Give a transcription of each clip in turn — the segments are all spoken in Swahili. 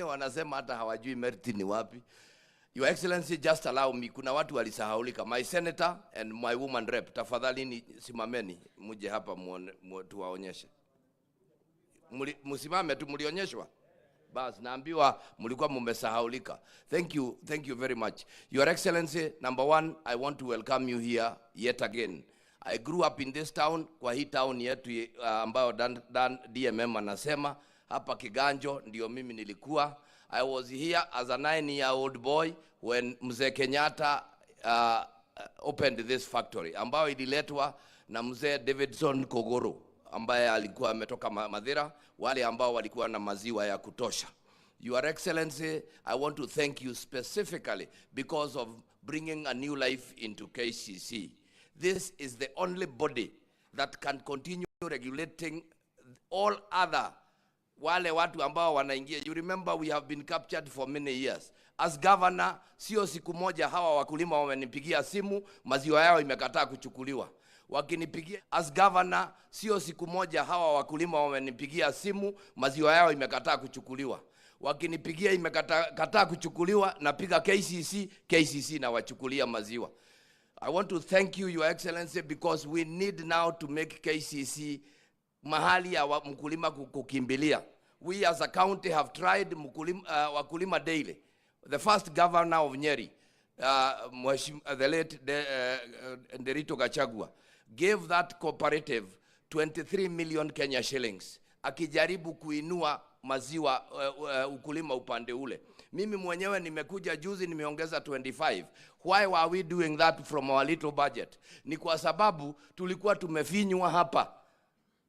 wanasema hata hawajui merit ni wapi. Your Excellency, just allow me, kuna watu walisahaulika. My senator and my woman rep, tafadhali ni simameni muje hapa tuwaonyeshe. Musimame tu, mlionyeshwa. Bas, naambiwa mlikuwa mmesahaulika. Thank you very much. Your Excellency, number one, I want to welcome you here yet again. I grew up in this town, kwa hii town yetu ambayo Dan DMM anasema, hapa Kiganjo ndio mimi nilikuwa. I was here as a 9-year-old boy when Mzee Kenyatta opened this factory, ambayo ililetwa na Mzee Davidson Kogoro, ambaye alikuwa ametoka Madera, wale ambao walikuwa na maziwa ya kutosha. Your Excellency, I want to thank you specifically because of bringing a new life into KCC. This is the only body that can continue regulating all other wale watu ambao wanaingia. You remember we have been captured for many years. As governor, sio siku moja hawa wakulima wamenipigia simu, maziwa yao imekataa kuchukuliwa. Wakinipigia as governor, sio siku moja hawa wakulima wamenipigia simu, maziwa yao imekataa kuchukuliwa. Wakinipigia imekataa kuchukuliwa, napiga KCC na wachukulia maziwa. I want to thank you, Your Excellency, because we need now to make KCC mahali ya mkulima kukimbilia. We as a county have tried wakulima daily. The first governor of Nyeri, the late Ruto Gachagua, gave that cooperative 23 million Kenya shillings. Akijaribu kuinua maziwa ukulima upande ule. Mimi mwenyewe nimekuja juzi nimeongeza 25. Why were we doing that from our little budget? Ni kwa sababu tulikuwa tumefinywa hapa.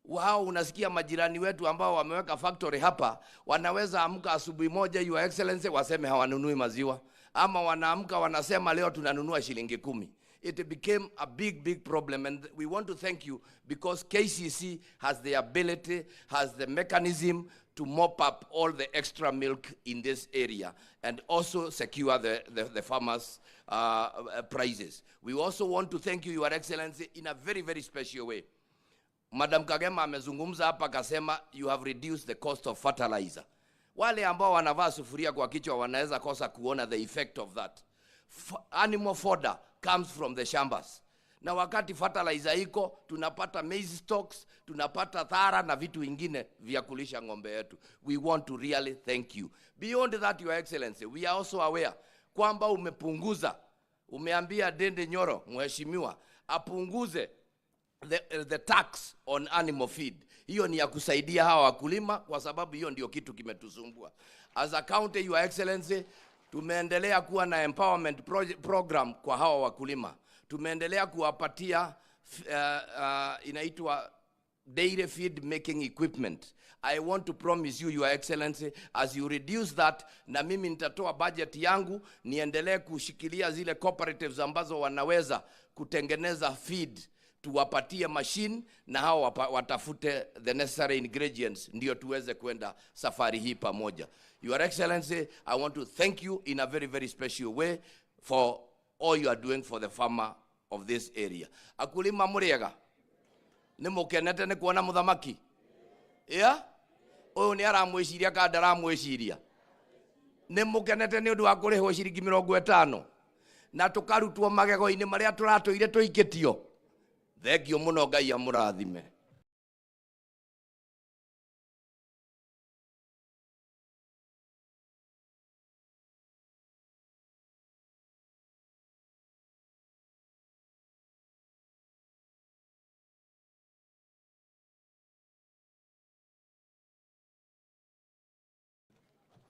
Wao unasikia majirani wetu ambao wameweka factory hapa, wanaweza amka asubuhi moja, Your Excellency, waseme hawanunui maziwa. Ama wanaamka wanasema leo tunanunua shilingi 10. It became a big problem, and we want to thank you because KCC has the ability, has the mechanism to mop up all the extra milk in this area and also secure the farmers' prices. We also want to thank you, Your Excellency, in a very special way. Madam Kagema amezungumza hapa akasema you have reduced the cost of fertilizer. Wale ambao wanavaa sufuria kwa kichwa wanaweza kosa kuona the effect of that. Animal fodder comes from the shambas. Na wakati fertilizer iko, tunapata maize stalks, tunapata thara na vitu vingine vya kulisha ng'ombe yetu. We want to really thank you. Beyond that, Your Excellency, we are also aware kwamba umeambia Dende Nyoro, mheshimiwa, apunguze the tax on animal feed. Hiyo ni ya kusaidia hawa wakulima kwa sababu hiyo ndio kitu kimetusumbua. As a county, Your Excellency, tumeendelea kuwa na empowerment program kwa hawa wakulima. Tumeendelea kuwapatia inaitwa dairy feed making equipment. I want to promise you, Your Excellency, as you reduce that, na mimi nitatoa budget yangu niendelee kushikilia zile cooperatives ambazo wanaweza kutengeneza feed, tuwapatie machine na hao watafute the necessary ingredients ndio tuweze kwenda safari hii pamoja. Your Excellency, I want to thank you in a very special way for all you are doing for the farmer of this area. Akulima muriega nimukenete ni kuona muthamaki uyu ni aramwiciria ka ndaramwiciria nimukenete ni undu wa kurihwo ciringi 50 na tukarutwo magego-ini maria turatoire tuikitio. Thengio muno, Ngai amurathime.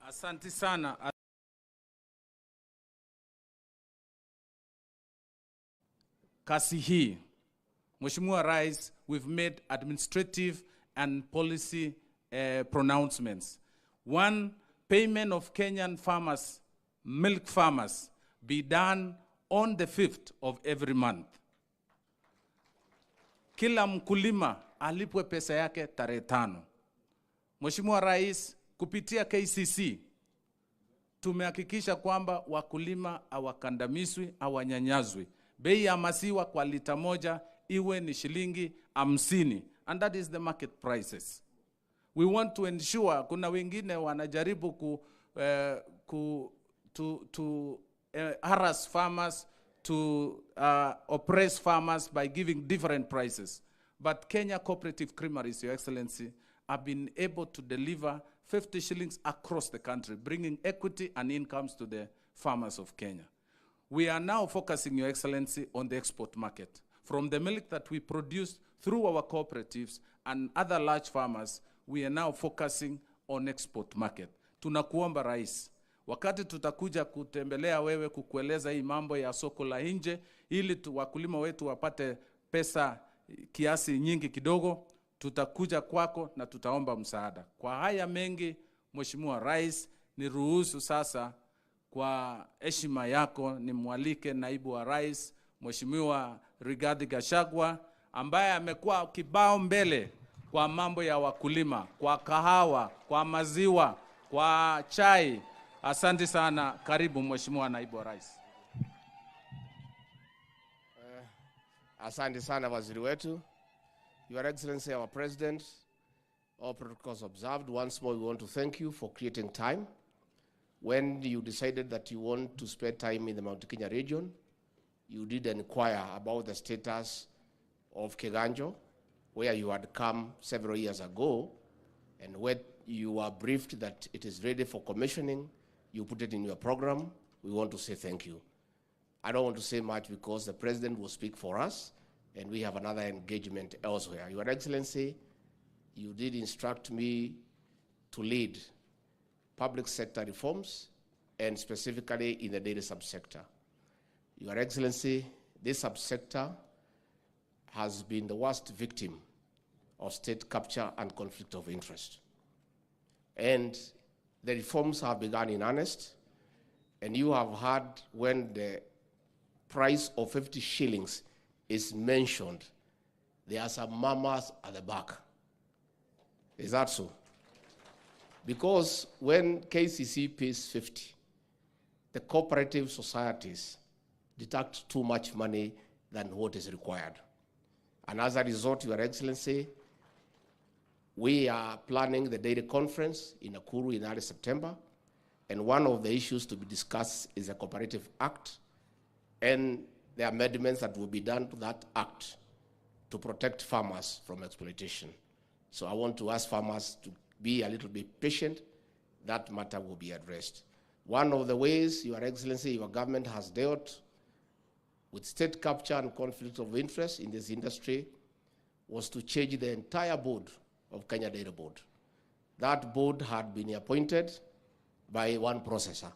Asante sana. Kasi hii, Mheshimiwa Rais, we've made administrative and policy pronouncements. One, payment of Kenyan farmers, milk farmers, be done on the 5th of every month. Kila mkulima alipwe pesa yake tarehe 5. Mheshimiwa Rais, kupitia KCC, tumehakikisha kwamba wakulima hawakandamizwi, hawanyanyazwi. Bei ya maziwa kwa lita moja iwe ni shilingi 50, and that is the market prices. We want to ensure, kuna wengine wanajaribu harass farmers, to oppress farmers by giving different prices. But Kenya Cooperative Creameries, Your Excellency, have been able to deliver 50 shillings across the country, bringing equity and incomes to the farmers of Kenya. We are now focusing, Your Excellency, on the export market. From the milk that we produce through our cooperatives and other large farmers, we are now focusing on export market. Tunakuomba Rais, wakati tutakuja kutembelea wewe kukueleza hii mambo ya soko la nje, ili wakulima wetu wapate pesa kiasi nyingi kidogo, tutakuja kwako na tutaomba msaada. Kwa haya mengi, Mheshimiwa Rais, niruhusu sasa kwa heshima yako nimwalike Naibu wa Rais, Mheshimiwa Rigathi Gachagua, ambaye amekuwa kibao mbele kwa mambo ya wakulima, kwa kahawa, kwa maziwa, kwa chai. Asante sana. Karibu Mheshimiwa Naibu wa Rais. Asante sana waziri wetu. Your Excellency, our President, all protocols observed. Once more, we want to thank you for creating time. When you decided that you want to spend time in the Mount Kenya region, you did inquire about the status of Kiganjo, where you had come several years ago, and when you were briefed that it is ready for commissioning, you put it in your program. We want to say thank you. I don't want to say much because the President will speak for us, and we have another engagement elsewhere. Your Excellency, you did instruct me to lead public sector reforms, and specifically in the dairy subsector. Your Excellency, this subsector has been the worst victim of state capture and conflict of interest. And the reforms have begun in earnest, and you have heard when the price of 50 shillings is mentioned, there are some mamas at the back. Is that so? Because when KCC pays 50, the cooperative societies deduct too much money than what is required. And as a result, Your Excellency, we are planning the dairy conference in Nakuru in early September, and one of the issues to be discussed is the Cooperative Act and the amendments that will be done to that act to protect farmers from exploitation. So I want to ask farmers to be a little bit patient. That matter will be addressed. One of the ways, Your Excellency, your government has dealt with state capture and conflict of interest in this industry was to change the entire board of Kenya Dairy Board. That board had been appointed by one processor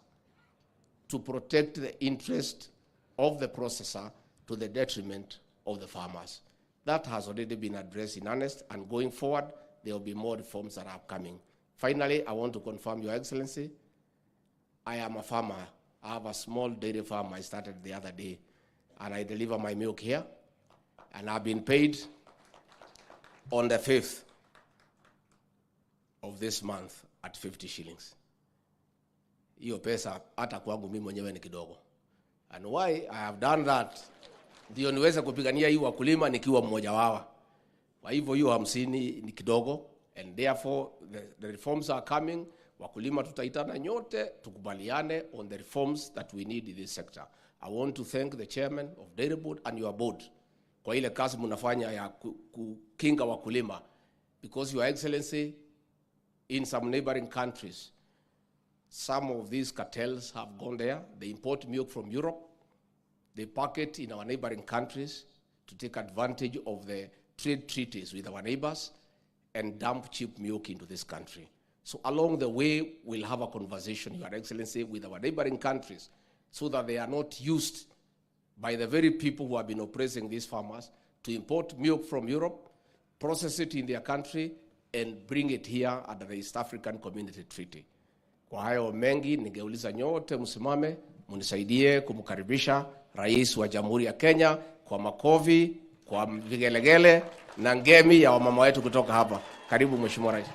to protect the interest of the processor to the detriment of the farmers. That has already been addressed in earnest, and going forward, there will be more reforms that are coming. Finally, I want to confirm, Your Excellency, I am a farmer. I have a small dairy farm I started the other day, and I deliver my milk here, and I've been paid on the 5th of this month at 50 shillings. Hiyo pesa hata kwangu mimi mwenyewe ni kidogo. And why I have done that, ndio niweze kupigania hii wakulima nikiwa mmoja wao. Kwa hivyo hiyo 50 ni kidogo, and therefore the reforms are coming. Wakulima tutaitana nyote tukubaliane on the reforms that we need in this sector. I want to thank the chairman of Dairy Board and your board kwa ile kazi mnafanya ya kukinga wakulima, because Your Excellency, in some neighboring countries, some of these cartels have gone there. They import milk from Europe. They pack it in our neighboring countries to take advantage of the trade treaties with our neighbors and dump cheap milk into this country. So along the way, we'll have a conversation, Your Excellency, with our neighboring countries so that they are not used by the very people who have been oppressing these farmers to import milk from Europe, process it in their country, and bring it here under the East African Community Treaty. Kwa hayo mengi, ningeuliza nyote msimame, munisaidie kumkaribisha Rais wa Jamhuri ya Kenya kwa makofi, kwa vigelegele na ngemi ya wamama wetu kutoka hapa. Karibu Mheshimiwa Rais.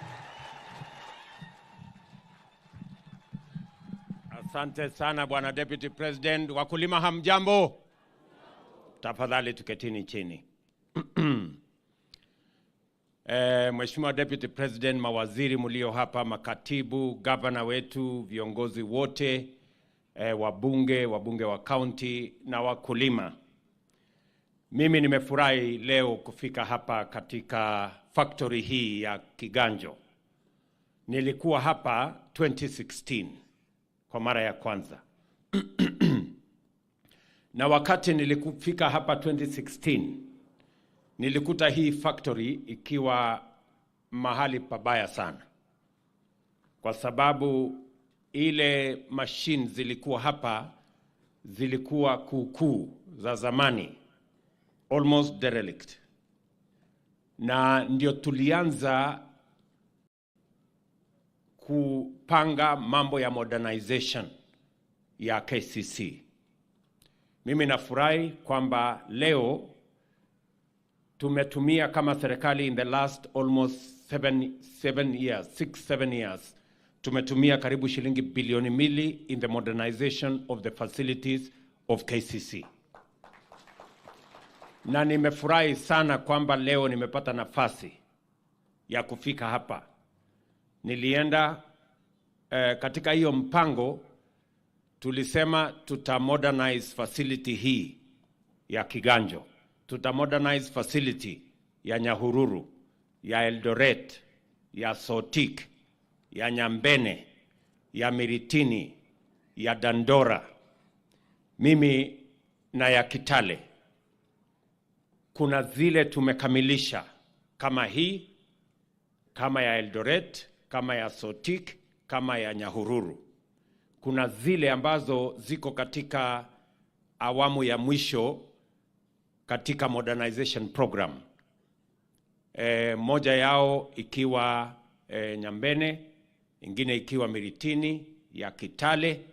Asante sana Bwana Deputy President. Wakulima hamjambo? Tafadhali tuketini chini. Mheshimiwa Deputy President, mawaziri mlio hapa, makatibu, gavana wetu, viongozi wote, wabunge wa county na wakulima. Mimi nimefurahi leo kufika hapa katika factory hii ya Kiganjo. Nilikuwa hapa 2016 kwa mara ya kwanza. Na wakati nilikufika hapa 2016, nilikuta hii factory ikiwa mahali pabaya sana. Kwa sababu ile machine zilikuwa hapa, zilikuwa kuukuu za zamani, almost derelict. Na ndio tulianza kupanga mambo ya modernization ya KCC. Mimi nafurahi kwamba leo tumetumia kama serikali in the last almost 7 years, tumetumia karibu shilingi bilioni 2 in the modernization of the facilities of KCC. Na nimefurahi sana kwamba leo nimepata nafasi ya kufika hapa. Nilienda katika hiyo mpango, tulisema tutamodernize facility hii ya Kiganjo, tutamodernize facility ya Nyahururu, ya Eldoret, ya Sotik, ya Nyambene, ya Miritini, ya Dandora, mimi na ya Kitale. Kuna zile tumekamilisha kama hii, kama ya Eldoret, kama ya Sotik, kama ya Nyahururu. Kuna zile ambazo ziko katika awamu ya mwisho katika modernization program. Moja yao ikiwa Nyambene, ingine ikiwa Miritini, ya Kitale.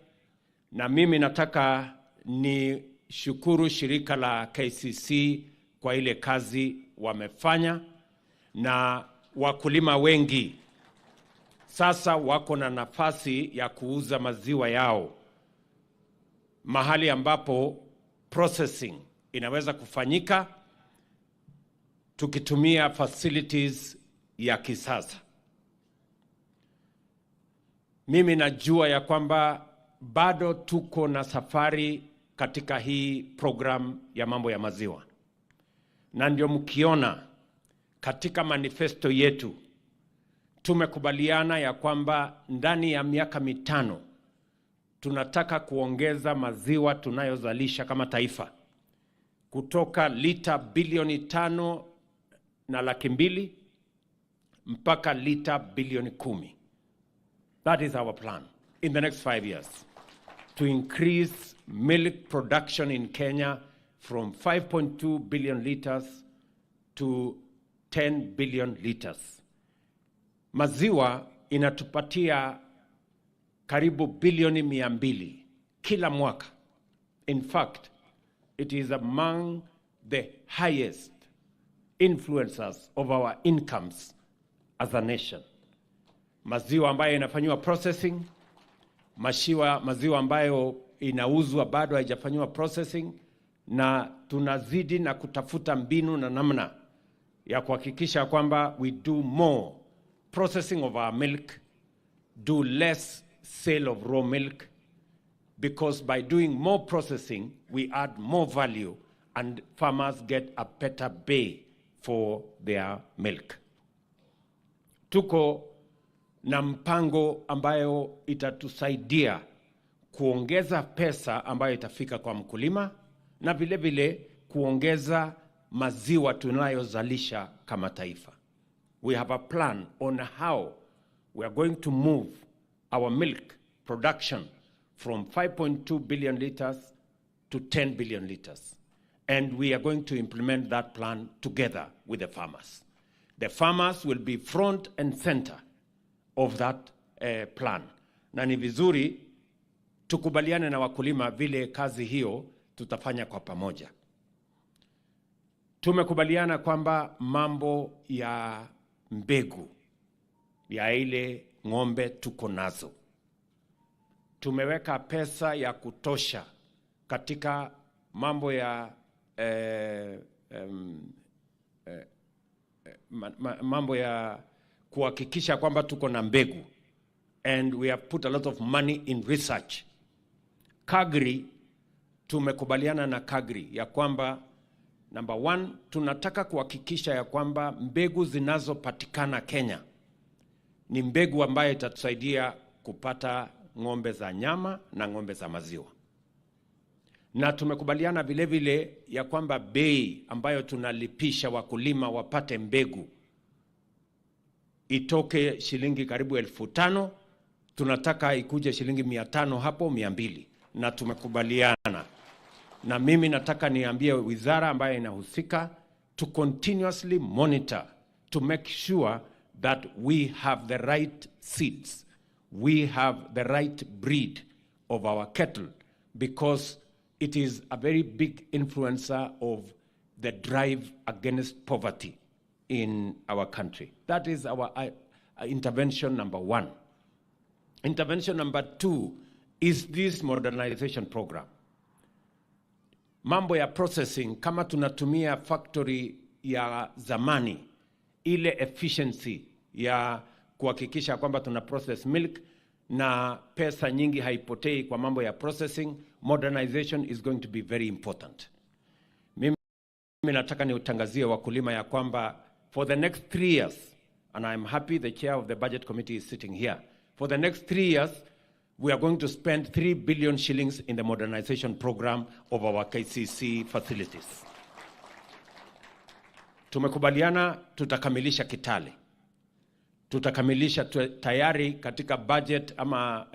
Na mimi nataka ni shukuru shirika la KCC kwa ile kazi wamefanya, na wakulima wengi sasa wako na nafasi ya kuuza maziwa yao mahali ambapo processing inaweza kufanyika tukitumia facilities ya kisasa. Mimi najua ya kwamba bado tuko na safari katika hii program ya mambo ya maziwa. Na ndio mkiona katika manifesto yetu tumekubaliana ya kwamba ndani ya miaka 5 tunataka kuongeza maziwa tunayozalisha kama taifa kutoka lita bilioni 5.2 mpaka lita bilioni 10. That is our plan in the next 5 years, to increase milk production in Kenya from 5.2 billion liters to 10 billion liters. Maziwa inatupatia karibu bilioni 200 kila mwaka. In fact, it is among the highest influencers of our incomes as a nation. Maziwa ambayo inafanywa processing, maziwa ambayo inauzwa bado haijafanywa processing, na tunazidi na kutafuta mbinu na namna ya kuhakikisha kwamba we do more processing of our milk, do less sale of raw milk, because by doing more processing, we add more value and farmers get a better pay for their milk. Tuko na mpango ambayo itatusaidia kuongeza pesa ambayo itafika kwa mkulima, na vile vile kuongeza maziwa tunayozalisha kama taifa. We have a plan on how we are going to move our milk production from 5.2 billion liters to 10 billion liters. And we are going to implement that plan together with the farmers. The farmers will be front and center of that plan. Na ni vizuri tukubaliane na wakulima vile kazi hiyo tutafanya kwa pamoja. Tumekubaliana kwamba mambo ya mbegu ya ile ng'ombe tuko nazo, tumeweka pesa ya kutosha katika mambo ya mambo ya kuhakikisha kwamba tuko na mbegu, and we have put a lot of money in research. Kagri, tumekubaliana na Kagri ya kwamba number one, tunataka kuhakikisha ya kwamba mbegu zinazopatikana Kenya ni mbegu ambayo itatusaidia kupata ng'ombe za nyama na ng'ombe za maziwa. Na tumekubaliana vile vile ya kwamba bei ambayo tunalipisha wakulima wapate mbegu itoke shilingi karibu 5,000, tunataka ikuje shilingi 500 hapo 200, na tumekubaliana. Na mimi nataka niambie wizara ambayo inahusika to continuously monitor to make sure that we have the right seeds, we have the right breed of our cattle, because it is a very big influencer of the drive against poverty in our country. That is our intervention number one. Intervention number two is this modernization program. Mambo ya processing, kama tunatumia factory ya zamani, ile efficiency ya kuhakikisha kwamba tuna process milk na pesa nyingi haipotei kwa mambo ya processing, modernization is going to be very important. Mimi nataka niutangazie wakulima ya kwamba for the next 3 years, and I'm happy the chair of the budget committee is sitting here, for the next 3 years, we are going to spend 3 billion shillings in the modernization program of our KCC facilities. Tumekubaliana tutakamilisha Kitale. Tutakamilisha tayari katika budget ama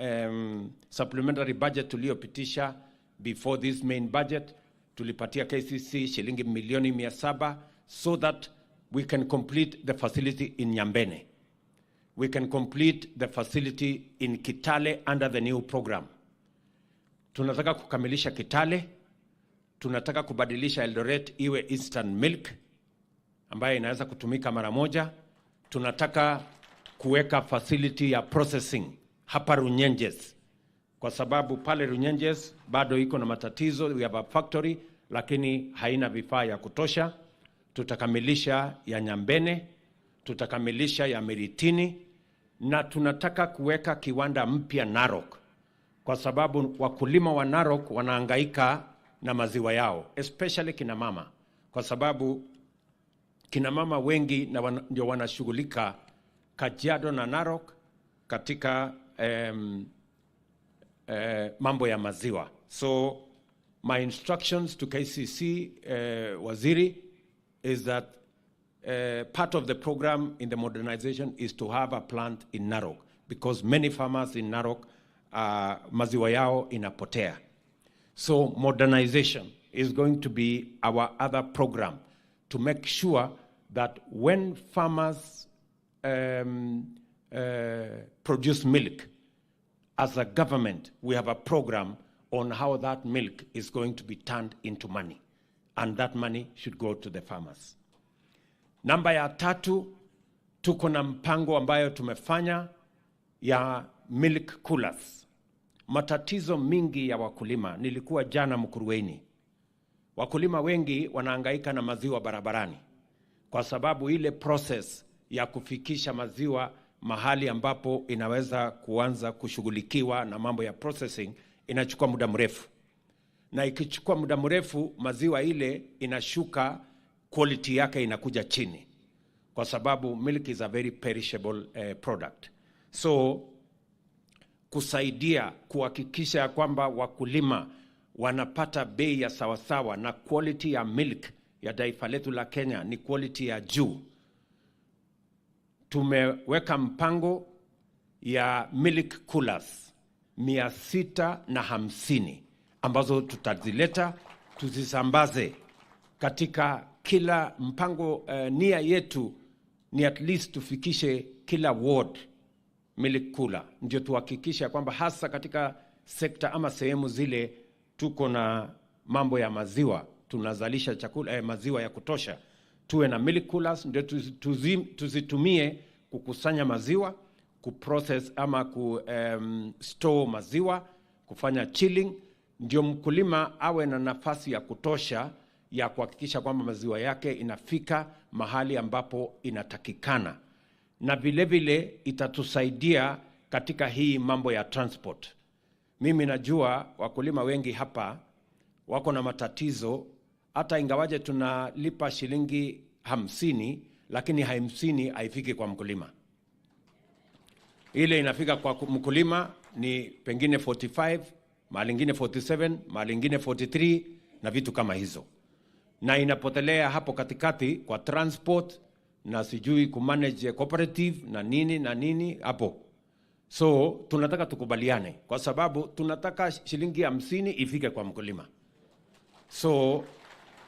supplementary budget tuliopitisha before this main budget, tulipatia KCC shilingi milioni 700 so that we can complete the facility in Nyambene. We can complete the facility in Kitale under the new program. Tunataka kukamilisha Kitale, tunataka kubadilisha Eldoret iwe instant milk ambayo inaweza kutumika mara moja. Tunataka kuweka facility ya processing hapa Runyenjes, kwa sababu pale Runyenjes bado iko na matatizo. We have a factory lakini haina vifaa ya kutosha. Tutakamilisha ya Nyambene, tutakamilisha ya Meritini, na tunataka kuweka kiwanda mpya Narok, kwa sababu wakulima wa Narok wanahangaika na maziwa yao, especially kina mama, kwa sababu kina mama wengi na ndio wanashughulika Kajiado na Narok katika mambo ya maziwa. So my instructions to KCC waziri is that part of the program in the modernization is to have a plant in Narok, because many farmers in Narok maziwa yao inapotea. So modernization is going to be our other program to make sure that when farmers produce milk, as a government, we have a program on how that milk is going to be turned into money, and that money should go to the farmers. Namba ya 3, tuko na mpango ambayo tumefanya ya milk coolers. Matatizo mingi ya wakulima, nilikuwa jana Mkuruweni. Wakulima wengi wanahangaika na maziwa barabarani, kwa sababu ile process ya kufikisha maziwa mahali ambapo inaweza kuanza kushughulikiwa na mambo ya processing inachukua muda mrefu. Na ikichukua muda mrefu, maziwa ile inashuka, quality yake inakuja chini, kwa sababu milk is a very perishable product. So kusaidia kuhakikisha kwamba wakulima wanapata bei ya sawasawa na quality ya milk ya taifa letu la Kenya ni quality ya juu, tumeweka mpango ya milk coolers 650 ambazo tutazileta tuzisambaze katika kila mpango. Nia yetu ni at least tufikishe kila ward milk cooler, ndio tuhakikisha kwamba hasa katika sekta ama sehemu zile tuko na mambo ya maziwa, tunazalisha chakula maziwa ya kutosha, tuwe na milk coolers, ndio tuzitumie kukusanya maziwa, kuprocess ama store maziwa, kufanya chilling, ndio mkulima awe na nafasi ya kutosha ya kuhakikisha kwamba maziwa yake inafika mahali ambapo inatakikana, na vile vile itatusaidia katika hii mambo ya transport. Mimi najua wakulima wengi hapa wako na matatizo, hata ingawaje tunalipa shilingi 50, lakini 50 haifiki kwa mkulima. Ile inafika kwa mkulima ni pengine 45, mahali ingine 47, mahali ingine 43 na vitu kama hizo, na inapotelea hapo katikati kwa transport na sijui kumanage cooperative na nini hapo. So tunataka tukubaliane, kwa sababu tunataka shilingi 50 ifike kwa mkulima. So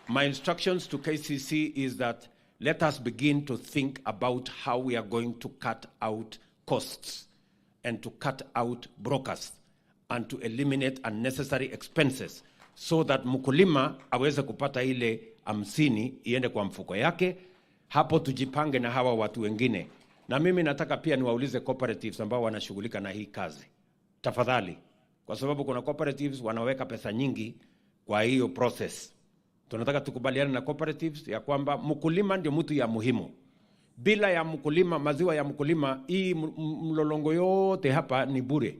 my instructions to KCC is that let us begin to think about how we are going to cut out costs and to cut out brokers and to eliminate unnecessary expenses so that mkulima aweze kupata ile 50 iende kwa mfuko yake. Hapo tujipange na hawa watu wengine. Na mimi nataka pia niwaulize cooperatives ambao wanashughulika na hii kazi, tafadhali, kwa sababu kuna cooperatives wanaweka pesa nyingi kwa hiyo process. Tunataka tukubaliane na cooperatives ya kwamba mkulima ndio mtu ya muhimu. Bila ya mkulima, maziwa ya mkulima, hii mlolongo yote hapa ni bure.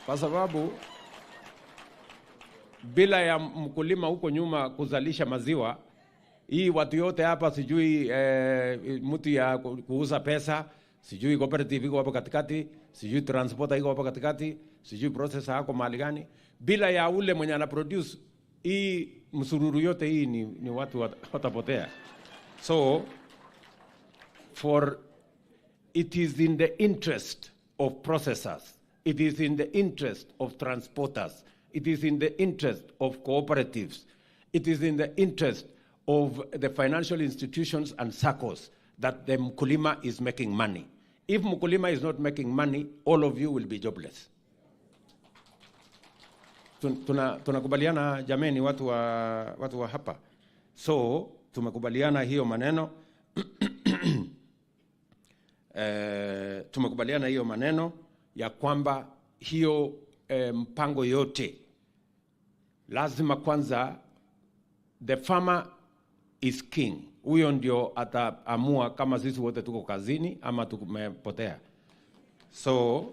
Kwa sababu bila ya mkulima huko nyuma kuzalisha maziwa, hii watu yote hapa sijui mtu ya kuuza pesa, sijui cooperative iko hapo katikati, sijui transporter iko hapo katikati, sijui processor hako mahali gani. Bila ya ule mwenye ana produce, hii msururu yote hii ni watu watapotea. So it is in the interest of processors, it is in the interest of transporters, it is in the interest of cooperatives, it is in the interest of the financial institutions and SACCOs that the mkulima is making money. If mkulima is not making money, all of you will be jobless. Tunakubaliana jameni, watu wa hapa. So tumekubaliana hiyo maneno tumekubaliana hiyo maneno ya kwamba hiyo mpango yote lazima kwanza the farmer is king. Huyo ndio ataamua kama sisi wote tuko kazini ama tumepotea. So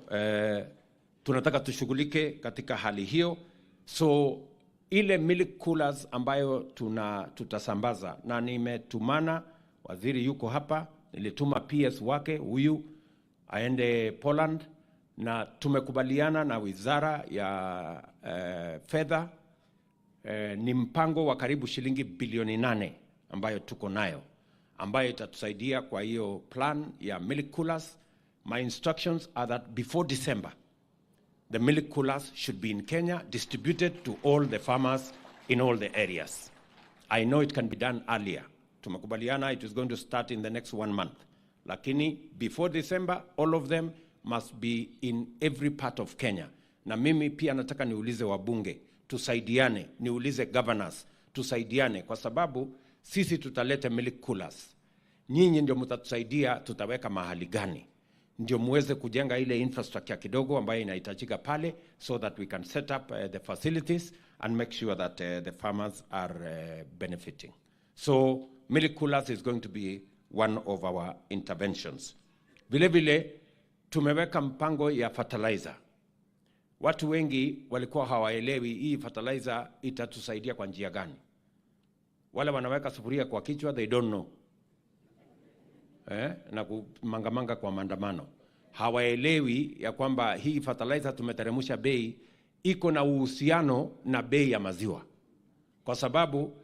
tunataka tushughulike katika hali hiyo. So ile milk coolers ambayo tutasambaza, na nimetumana, waziri yuko hapa, nilituma PS wake huyu aende Poland, na tumekubaliana na wizara ya fedha. Ni mpango wa karibu shilingi bilioni 8 ambayo tuko nayo, ambayo itatusaidia kwa hiyo plan ya milk coolers. My instructions are that before December, the milk coolers should be in Kenya, distributed to all the farmers in all the areas. I know it can be done earlier. Tumekubaliana it is going to start in the next 1 month. Lakini before December, all of them must be in every part of Kenya. Na mimi pia nataka niulize wabunge, tusaidiane, niulize governors, tusaidiane, kwa sababu sisi tutalete milk coolers. Nyinyi ndio mtatusaidia tutaweka mahali gani, ndio muweze kujenga ile infrastructure kidogo ambayo inahitajika pale, so that we can set up the facilities and make sure that the farmers are benefiting. So milk coolers is going to be one of our interventions. Vile vile tumeweka mpango ya fertilizer. Watu wengi walikuwa hawaelewi hii fertilizer itatusaidia kwa njia gani. Wale wanaweka sufuria kwa kichwa, they don't know. Na kumangamanga kwa maandamano. Hawaelewi ya kwamba hii fertilizer tumeteremsha bei, iko na uhusiano na bei ya maziwa. Kwa sababu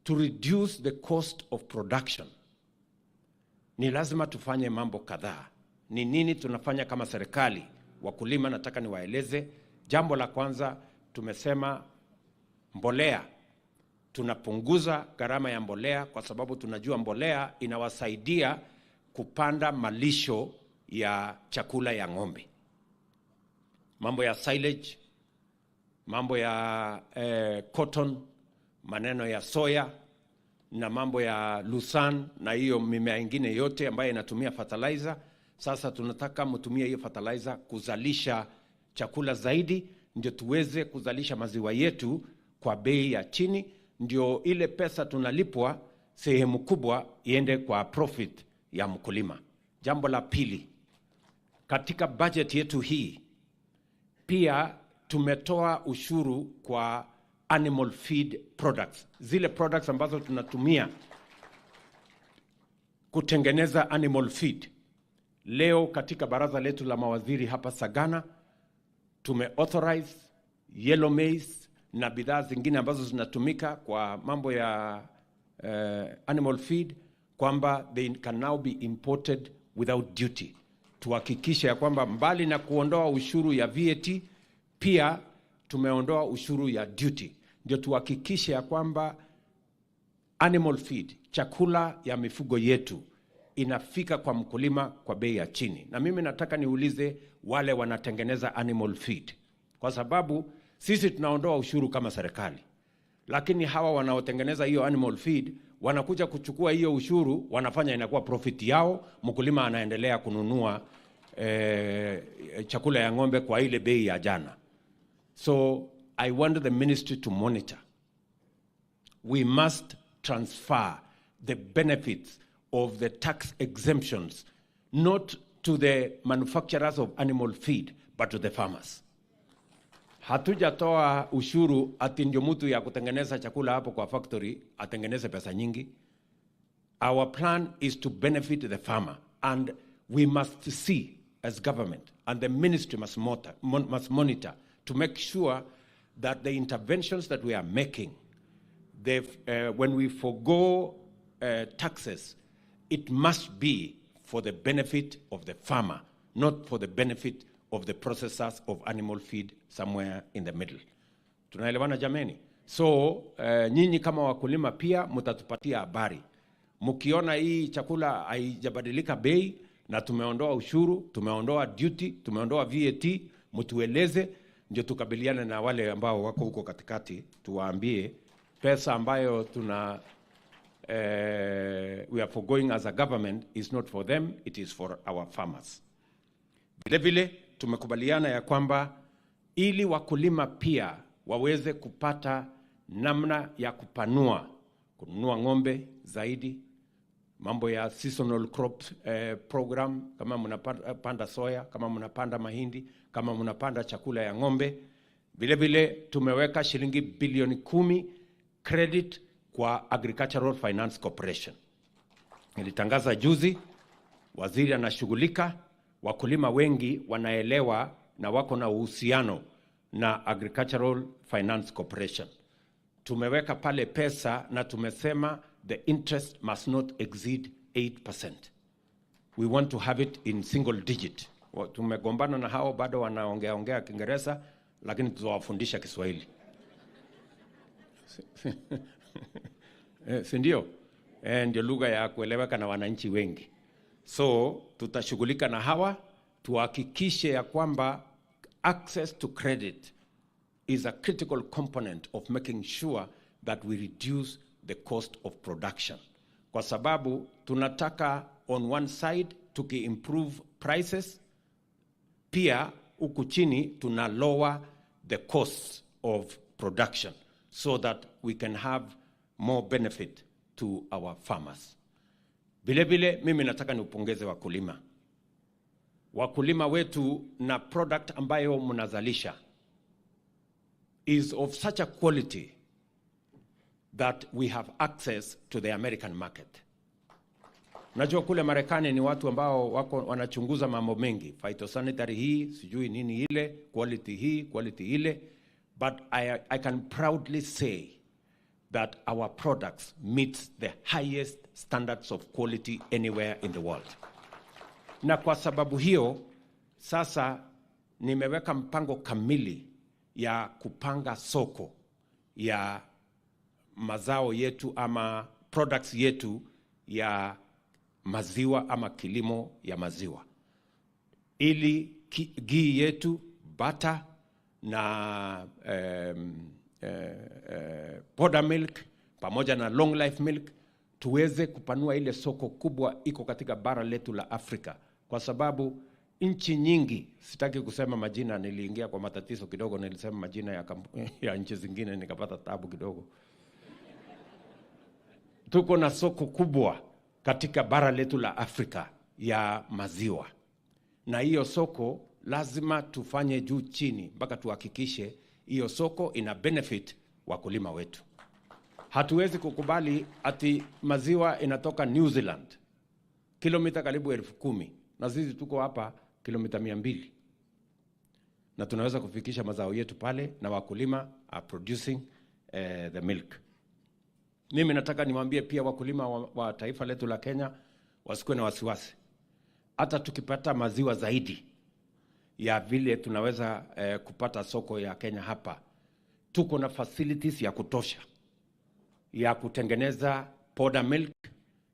to reduce the cost of production, ni lazima tufanye mambo kadhaa. Ni nini tunafanya kama serikali? Wakulima nataka niwaeleze. Jambo la kwanza, tumesema mbolea. Tunapunguza gharama ya mbolea, kwa sababu tunajua mbolea inawasaidia kupanda malisho ya chakula ya ng'ombe. Mambo ya silage, mambo ya cotton, maneno ya soya, na mambo ya lusan, na hiyo mimea ingine yote ambayo inatumia fertilizer. Sasa tunataka mtumie hiyo fertilizer kuzalisha chakula zaidi, ndio tuweze kuzalisha maziwa yetu kwa bei ya chini, ndio ile pesa tunalipwa sehemu kubwa iende kwa profit ya mkulima. Jambo la pili, katika budget yetu hii pia tumetoa ushuru kwa animal feed products, zile products ambazo tunatumia kutengeneza animal feed. Leo katika baraza letu la mawaziri hapa Sagana tumeauthorize yellow maize na bidhaa zingine ambazo zinatumika kwa mambo ya animal feed, kwamba they can now be imported without duty. Tuhakikishe ya kwamba mbali na kuondoa ushuru ya VAT, pia tumeondoa ushuru ya duty. Ndio tuhakikishe ya kwamba animal feed, chakula ya mifugo yetu, inafika kwa mkulima kwa bei ya chini. Na mimi nataka niulize wale wanatengeneza animal feed, kwa sababu sisi tunaondoa ushuru kama serikali, lakini hawa wanaotengeneza hiyo animal feed wanakuja kuchukua hiyo ushuru, wanafanya inakuwa profit yao, mkulima anaendelea kununua chakula ya ng'ombe kwa ile bei ya jana. So I want the ministry to monitor. We must transfer the benefits of the tax exemptions not to the manufacturers of animal feed but to the farmers. Hatujatoa ushuru ati ndio mtu ya kutengeneza chakula hapo kwa factory atengeneze pesa nyingi. Our plan is to benefit the farmer, and we must see as government, and the ministry must monitor to make sure that the interventions that we are making, when we forgo taxes, it must be for the benefit of the farmer, not for the benefit of the processors of animal feed somewhere in the middle. Tunaelewana jameni? So nyinyi kama wakulima pia mtatupatia habari. Mkiona hii chakula haijabadilika bei na tumeondoa ushuru, tumeondoa duty, tumeondoa VAT, mtueleze ndio tukabiliane na wale ambao wako huko katikati, tuwaambie pesa ambayo tuna we are forgoing as a government is not for them, it is for our farmers. Vile vile tumekubaliana ya kwamba ili wakulima pia waweze kupata namna ya kununua ng'ombe zaidi, mambo ya seasonal crop program, kama mnapanda soya, kama mnapanda mahindi, kama mnapanda chakula ya ng'ombe. Vile vile tumeweka shilingi bilioni 10 credit kwa Agricultural Finance Corporation. Nilitangaza juzi, waziri anashughulika, wakulima wengi wanaelewa na wako na uhusiano na Agricultural Finance Corporation. Tumeweka pale pesa na tumesema the interest must not exceed 8%. We want to have it in single digit. Tumegombana na hao, bado wanaongea Kiingereza, lakini tutawafundisha Kiswahili. Si ndio? Ndio lugha ya kueleweka na wananchi wengi. So tutashughulika na hawa, tuhakikishe ya kwamba access to credit is a critical component of making sure that we reduce the cost of production. Kwa sababu tunataka on one side tuki-improve prices, pia huku chini tuna lower the costs of production so that we can have more benefit to our farmers. Vile vile mimi nataka niupongeze wakulima. Wakulima wetu na product ambayo mnazalisha is of such a quality that we have access to the American market. Najua kule Marekani ni watu ambao wako wanachunguza mambo mengi, phytosanitary hii, sijui nini ile, quality hii, quality ile, but I can proudly say that our products meet the highest standards of quality anywhere in the world. Na kwa sababu hiyo, sasa nimeweka mpango kamili ya kupanga soko ya mazao yetu ama products yetu ya maziwa ama kilimo ya maziwa. Ili ghee yetu, butter na powder milk pamoja na long life milk tuweze kupanua ile soko kubwa iko katika bara letu la Afrika, kwa sababu nchi nyingi, sitaki kusema majina, niliingia kwa matatizo kidogo, nilisema majina ya nchi zingine nikapata tabu kidogo. Tuko na soko kubwa katika bara letu la Afrika ya maziwa, na hiyo soko lazima tufanye juu chini mpaka tuhakikishe hiyo soko ina benefit wakulima wetu. Hatuwezi kukubali ati maziwa inatoka New Zealand kilomita karibu 10,000 na sisi tuko hapa kilomita 200, na tunaweza kufikisha mazao yetu pale na wakulima are producing the milk. Mimi nataka niwaambie pia wakulima wa taifa letu la Kenya wasikuwe na wasiwasi. Hata tukipata maziwa zaidi ya vile tunaweza kupata soko ya Kenya hapa, tuko na facilities ya kutosha ya kutengeneza powder milk,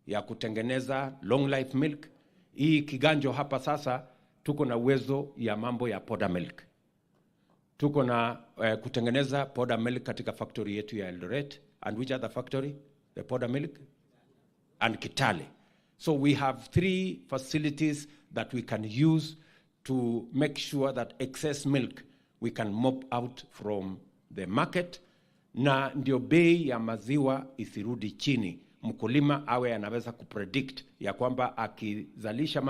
ya kutengeneza long life milk. Hii Kiganjo hapa sasa tuko na uwezo ya mambo ya powder milk. Tuko na kutengeneza powder milk katika factory yetu ya Eldoret. And which other factory? The powder milk? And Kitale. So we have 3 facilities that we can use to make sure that excess milk we can mop out from the market, na ndio bei ya maziwa isirudi chini. Mkulima awe anaweza kupredict ya kwamba akizalisha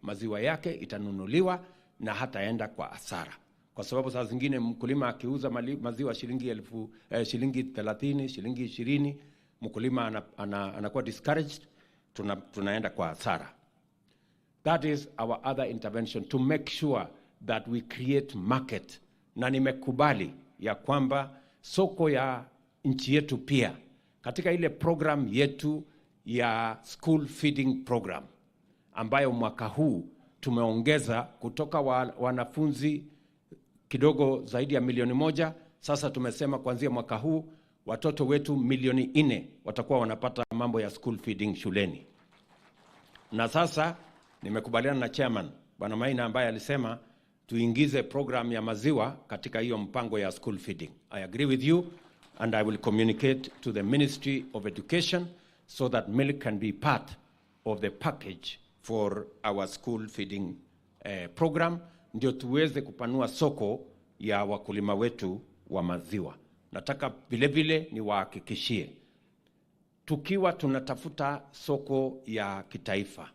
maziwa yake itanunuliwa na hataenda kwa hasara. Kwa sababu saa zingine mkulima akiuza maziwa shilingi 30, shilingi 20, mkulima anakuwa discouraged, tunaenda kwa hasara. That is our other intervention, to make sure that we create market. Na nimekubali ya kwamba soko ya nchi yetu pia, katika ile program yetu ya school feeding program, ambayo mwaka huu tumeongeza kutoka wanafunzi kidogo zaidi ya 1,000,000. Sasa tumesema kuanzia mwaka huu watoto wetu 4,000,000 watakuwa wanapata mambo ya school feeding shuleni. Na sasa nimekubaliana na chairman Bwana Maina ambaye alisema tuingize program ya maziwa katika hiyo mpango ya school feeding. I agree with you, and I will communicate to the Ministry of Education so that milk can be part of the package for our school feeding program, ndio tuweze kupanua soko ya wakulima wetu wa maziwa. Nataka vile vile niwahakikishie, tukiwa tunatafuta soko ya kitaifa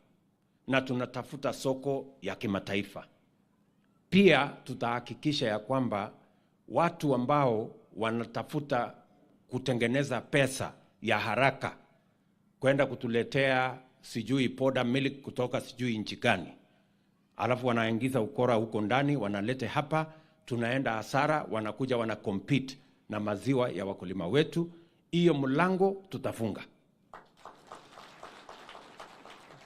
na tunatafuta soko ya kimataifa, pia tutahakikisha ya kwamba watu ambao wanatafuta kutengeneza pesa ya haraka kwenda kutuletea sijui powder milk kutoka sijui nchi gani, alafu wanaingiza ukora huko ndani, wanalete hapa, tunaenda hasara, wanakuja wana compete na maziwa ya wakulima wetu. Hiyo mlango tutafunga.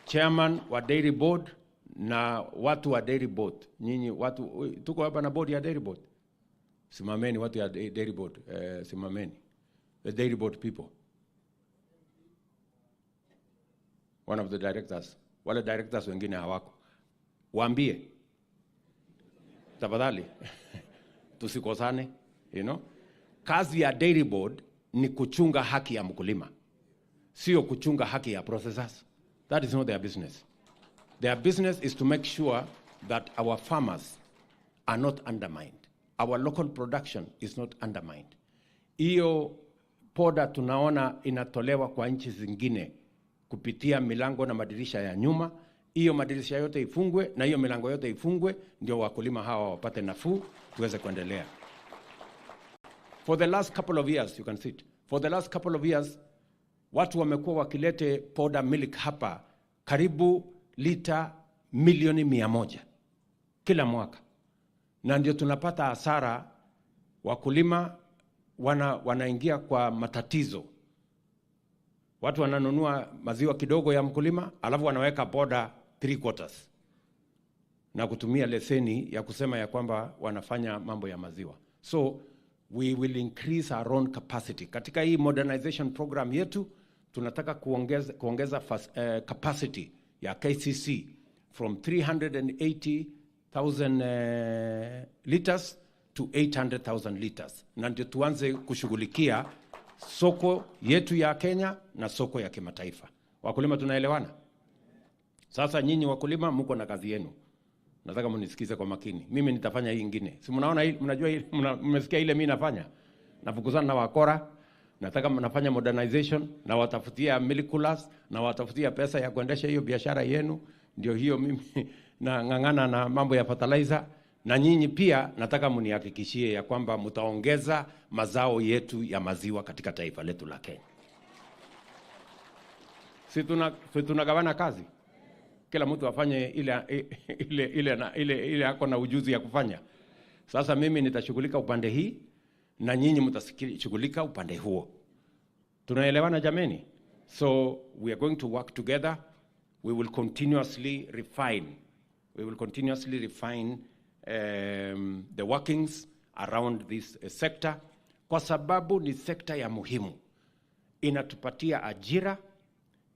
Chairman wa Dairy Board na watu wa Dairy Board, nyinyi watu tuko hapa na board ya Dairy Board, simameni watu ya Dairy Board, simameni the Dairy Board people. One of the directors, wale directors wengine hawako, waambie tafadhali tusikosane, you know. Kazi ya Dairy Board ni kuchunga haki ya mkulima, sio kuchunga haki ya processors. That is not their business. Their business is to make sure that our farmers are not undermined. Our local production is not undermined. Hiyo poda tunaona inatolewa kwa nchi zingine kupitia milango na madirisha ya nyuma. Hiyo madirisha yote ifungwe na hiyo milango yote ifungwe, ndio wakulima hawa wapate nafuu, tuweze kuendelea. For the last couple of years, you can see it. For the last couple of years, watu wamekuwa wakilete powder milk hapa karibu lita 100,000,000 kila mwaka. Na ndio tunapata hasara, wakulima wanaingia kwa matatizo. Watu wananunua maziwa kidogo ya mkulima, alafu wanaweka powder 3/4 na kutumia leseni ya kusema ya kwamba wanafanya mambo ya maziwa. So we will increase our own capacity. Katika hii modernization program yetu, tunataka kuongeza capacity ya KCC from 380,000 liters to 800,000 liters. Na ndio tuanze kushughulikia soko yetu ya Kenya na soko ya kimataifa. Wakulima tunaelewana? Sasa nyinyi wakulima mko na kazi yenu. nataka mnisikize kwa makini. Mimi nitafanya hii ingine. Si mnaona hii, mnajua hii, mmesikia ile mimi nafanya? Nafukuzana na wakora, nataka nafanya modernization, na watafutia moleculars, na watafutia pesa ya kuendesha hiyo biashara yenu. Ndio hiyo mimi na ngangana na mambo ya fertilizer. Na nyinyi pia nataka mnihakikishie ya kwamba mtaongeza mazao yetu ya maziwa katika taifa letu la Kenya. Si tunagawana kazi? Kila mtu afanye ile ako na ujuzi ya kufanya. Sasa mimi nitashughulika upande hii na nyinyi mtashughulika upande huo. Tunaelewana jameni? So we are going to work together. We will continuously refine. The workings around this sector, kwa sababu ni sekta ya muhimu. Inatupatia ajira,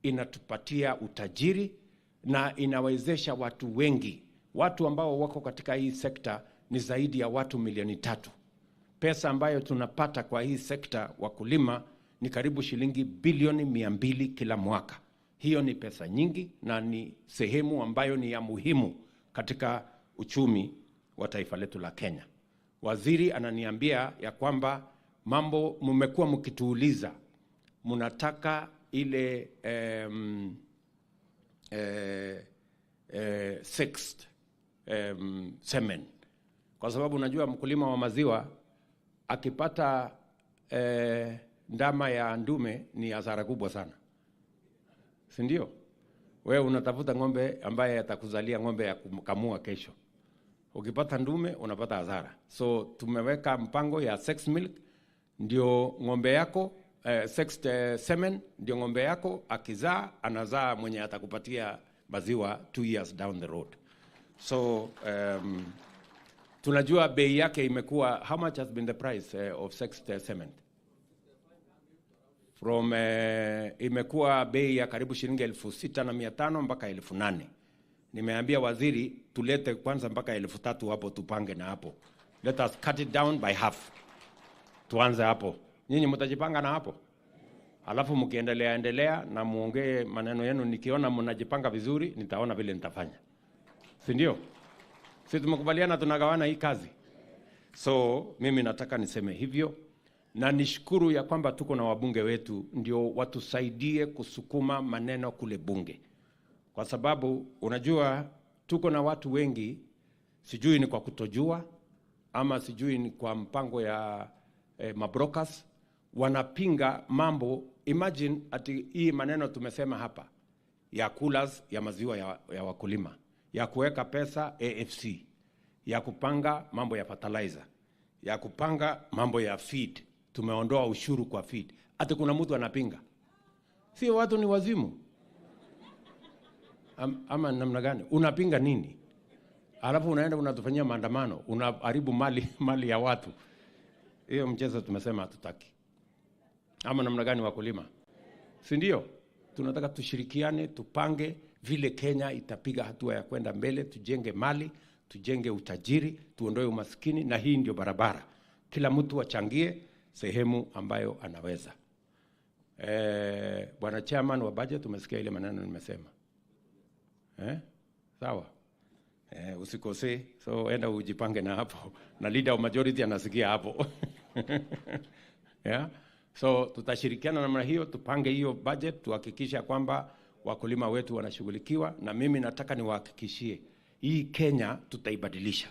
inatupatia utajiri, na inawezesha watu wengi. Watu ambao wako katika hii sekta ni zaidi ya watu 300,000. Pesa ambayo tunapata kwa hii sekta wakulima ni karibu shilingi bilioni 200 kila mwaka. Hiyo ni pesa nyingi na ni sehemu ambayo ni ya muhimu katika uchumi wa taifa letu la Kenya. Waziri ananiambia ya kwamba mambo mmekuwa mkituuliza, mnataka ile sixth semen, kwa sababu unajua mkulima wa maziwa akipata ndama ya ndume ni hasara kubwa sana, si ndio? Wewe unatafuta ng'ombe ambaye atakuzalia ng'ombe ya kukamua kesho. Ukipata ndume unapata hasara. So tumeweka mpango ya sex milk, ndio ng'ombe yako sexed semen, ndio ng'ombe yako akizaa anazaa mwenye atakupatia maziwa 2 years down the road. So tunajua bei yake imekuwa, how much has been the price of sexed semen? From imekuwa bei ya karibu shilingi 6,500 mpaka 8,000. Nimeambia waziri tulete kwanza mpaka 3,000 hapo, tupange na hapo. Let us cut it down by half. Tuanze hapo. Nyinyi mtajipanga na hapo. Alafu mkiendelea na muongee maneno yenu, nikiona mnajipanga vizuri nitaona vile nitafanya. Si ndio? Sisi tumekubaliana tunagawana hii kazi. So mimi nataka niseme hivyo, na nishukuru ya kwamba tuko na wabunge wetu ndio watusaidie kusukuma maneno kule bunge. Kwa sababu unajua tuko na watu wengi, sijui ni kwa kutojua ama sijui ni kwa mpango ya mabrokers, wanapinga mambo. Imagine ati hii maneno tumesema hapa ya coolers ya maziwa ya wakulima, ya kuweka pesa AFC, ya kupanga mambo ya fertilizer, ya kupanga mambo ya feed. Tumeondoa ushuru kwa feed. Ati kuna mtu anapinga? Si watu ni wazimu? Ama namna gani? Unapinga nini? Alafu unaenda unatufanyia maandamano, unaharibu mali ya watu. Hiyo mchezo tumesema hatutaki. Ama namna gani wakulima? Si ndio? Tunataka tushirikiane, tupange vile Kenya itapiga hatua ya kwenda mbele, tujenge mali, tujenge utajiri, tuondoe umaskini, na hii ndio barabara. Kila mtu achangie sehemu ambayo anaweza. Bwana chairman wa budget, tumesikia ile maneno nimesema. Sawa? Usikose, so enda ujipange na hapo. Na leader of majority anasikia hapo. Yeah? So tutashirikiana namna hiyo, tupange hiyo budget, tuhakikisha kwamba wakulima wetu wanashughulikiwa, na mimi nataka niwahakikishie hii Kenya tutaibadilisha.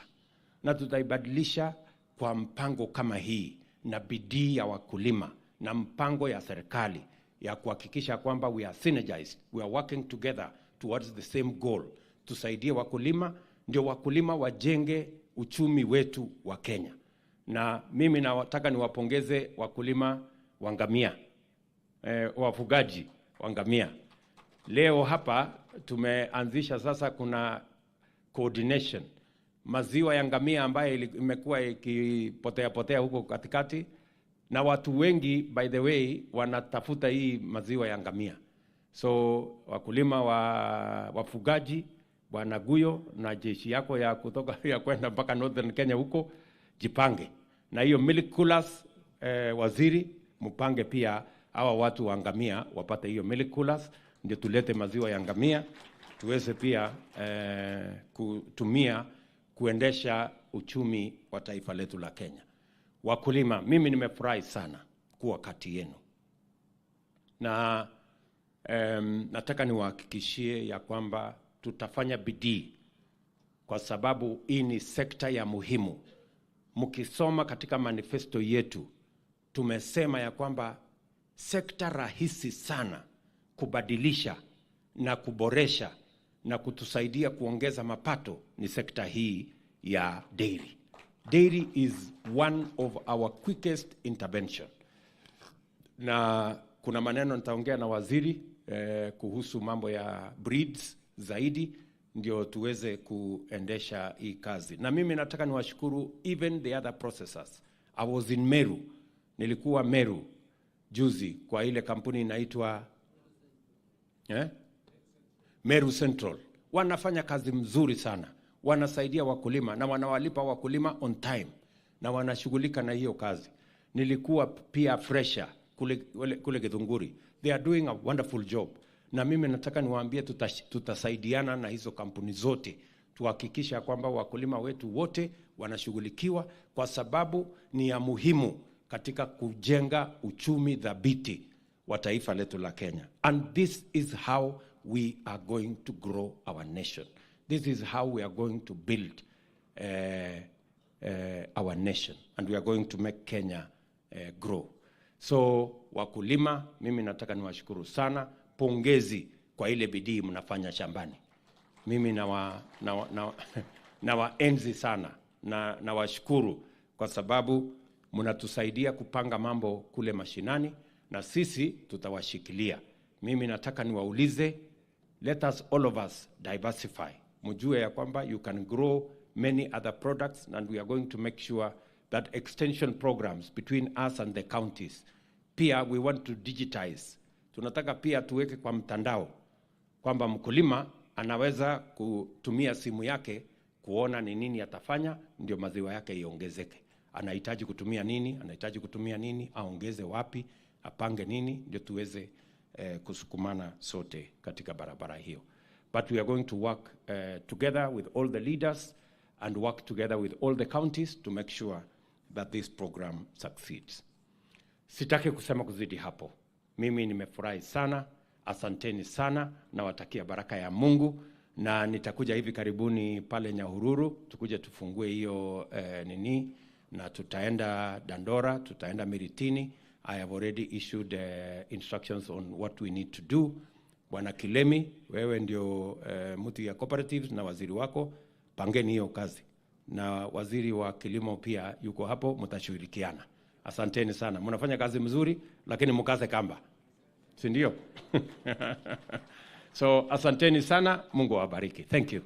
Na tutaibadilisha kwa mpango kama hii, na bidii ya wakulima, na mpango ya serikali ya kuhakikisha kwamba we are synergized, we are working together towards the same goal. Tusaidie wakulima, ndio wakulima wajenge uchumi wetu wa Kenya. Na mimi nataka niwapongeze wakulima wa ngamia, wafugaji wa ngamia. Leo hapa tumeanzisha sasa, kuna coordination. Maziwa ya ngamia ambayo imekuwa ikipotea huko katikati, na watu wengi by the way wanatafuta hii maziwa ya ngamia. So wakulima wafugaji, Bwana Guyo na jeshi yako ya kutoka ya kwenda mpaka Northern Kenya huko, jipange. Na hiyo milk coolers, waziri mpange pia hawa watu wa ngamia wapate hiyo milk coolers, ndio tulete maziwa ya ngamia tuweze pia kutumia kuendesha uchumi wa taifa letu la Kenya. Wakulima, mimi nimefurahi sana kuwa kati yenu. Na nataka niwahakikishie ya kwamba tutafanya bidii, kwa sababu hii ni sekta ya muhimu. Mkisoma katika manifesto yetu, tumesema ya kwamba sekta rahisi sana kubadilisha na kuboresha na kutusaidia kuongeza mapato ni sekta hii ya dairy. Dairy is one of our quickest intervention. Na kuna maneno nitaongea na waziri kuhusu mambo ya breeds zaidi, ndio tuweze kuendesha hii kazi. Na mimi nataka niwashukuru even the other processors. I was in Meru, nilikuwa Meru juzi kwa ile kampuni inaitwa Meru Central. Wanafanya kazi mzuri sana, wanasaidia wakulima na wanawalipa wakulima on time, na wanashughulika na hiyo kazi. Nilikuwa pia Fresha kule Githunguri. They are doing a wonderful job. Na mimi nataka niwaambie tutasaidiana na hizo kampuni zote, tuhakikisha kwamba wakulima wetu wote wanashughulikiwa, kwa sababu ni ya muhimu katika kujenga uchumi thabiti wa taifa letu la Kenya. And this is how we are going to grow our nation. This is how we are going to build our nation, and we are going to make Kenya grow. So wakulima, mimi nataka niwashukuru sana. Pongezi kwa ile bidii mnafanya shambani. Mimi na waenzi sana na washukuru, kwa sababu mnatusaidia kupanga mambo kule mashinani, na sisi tutawashikilia. Mimi nataka niwaulize, let us all of us diversify. Mjue ya kwamba you can grow many other products, and we are going to make sure that extension programs between us and the counties. Pia we want to digitize. Tunataka pia tuweke kwa mtandao kwamba mkulima anaweza kutumia simu yake kuona ni nini atafanya ndio maziwa yake iongezeke. Anahitaji kutumia nini, aongeze wapi, apange nini, ndio tuweze kusukumana sote katika barabara hiyo. But we are going to work together with all the leaders and work together with all the counties to make sure that this program succeeds. Sitaki kusema kuzidi hapo. Mimi nimefurahi sana. Asanteni sana, na watakia baraka ya Mungu, na nitakuja hivi karibuni pale Nyahururu, tukuje tufungue hiyo na tutaenda Dandora, tutaenda Miritini. I have already issued instructions on what we need to do. Bwana Kilemi, wewe ndio mtu ya cooperatives na waziri wako, pangeni hiyo kazi. Na waziri wa kilimo pia yuko hapo, mtashirikiana. Asanteni sana. Mnafanya kazi mzuri, lakini mkaze kamba. Si ndio? So asanteni sana, Mungu awabariki. Thank you.